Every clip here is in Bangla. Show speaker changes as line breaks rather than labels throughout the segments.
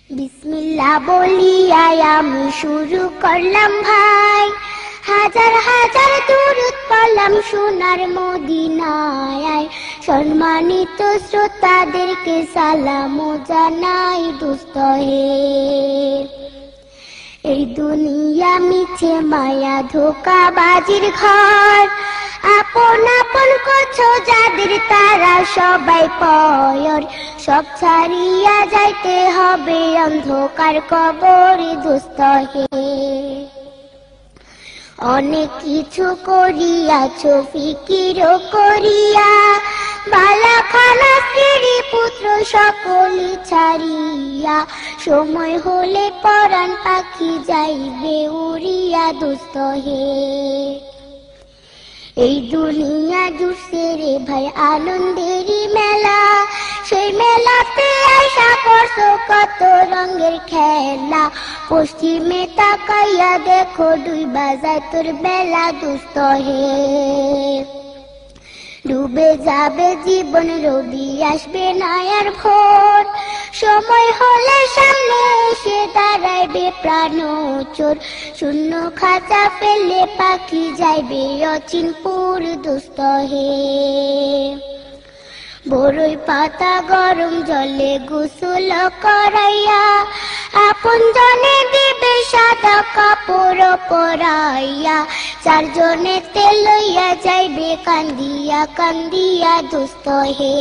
বিসমিল্লাহ বলিয়াই আমি শুরু করলাম ভাই, হাজার হাজার দুরূদ পড়লাম সোনার মদিনায়। সম্মানিত শ্রোতাদেরকে সালাম জানাই দোস্ত হে। এই দুনিয়া মিছে মায়া ধোঁকাবাজির ঘর, আপন আপন করছো যাদের তারা সবাই পয়র। সব ছাড়িয়া যাইতে হবে অন্ধকার কবরে দোস্ত হে। অনেক কিছু করিয়াছো ফিকির করিয়া, বালা খানা স্ত্রী পুত্র সকলে ছাড়িয়া। সময় হলে পরাণ পাখি যাইবে উড়িয়া দোস্ত হে। এই দুনিয়া জুড়ছে রে ভাই আনন্দেরই মেলা, সেই মেলাতে আশা করছো কত রঙের খেলা। পশ্চিমে তাকাইয়া দেখো ডুইবা যায় তোর বেলা দোস্ত হে। ডুবে যাবে জীবন রবি আসবে না আর ভোর, সময় হলে সামনে এসে দাঁড়াইবে প্রাণ চোর। শূন্য খাঁচা ফেলে পাখি যাইবে অচিনপুর দোস্ত হে। বড়ই পাতা গরম জলে গোসল করাইয়া, আপন জনে দিবে সাদা কাপড় পরাইয়া। চারজনে তেল লইয়া যাইবে কান্দিয়া কান্দিয়া দোস্ত হে।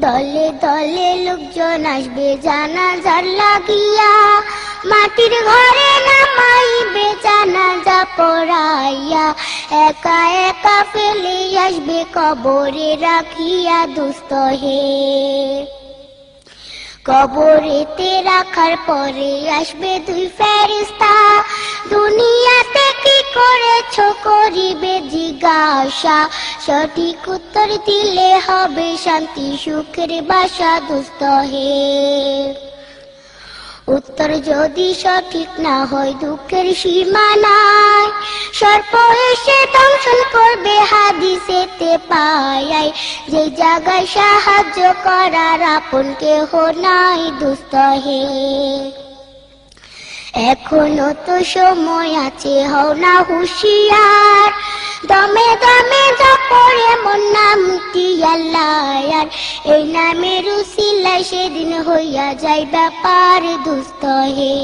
দলে দলে লোকজন আসবে জানাজার লাগিয়া, মাটির ঘরে নামাইবে জানাজা পড়াইয়া। একা একা ফেলে আসবে কবরে রাখিয়া দোস্ত হে। কবরেতে রাখার পরে আসবে দুই ফেরেশতা, দুনিয়াতে কি করেছো করিবে জিজ্ঞাসা। সঠিক উত্তর দিলে হবে শান্তি সুখের বাসা দোস্ত হে। উত্তর যদি সঠিক না হয় দুঃখের সীমা নাই, সর্প এসে দংশন করবে হাদিসেতে পাই। যে জায়গায় সাহায্য করার আপন কেহ নাই দোস্ত হে। এখনো তো সময় আছে, হও না হুঁশিয়ার, দমে দমে জপরে মন নামটি আল্লাহ। এই নামের উসিলায় সেদিন হইয়া যায় ব্যাপার দোস্ত হে।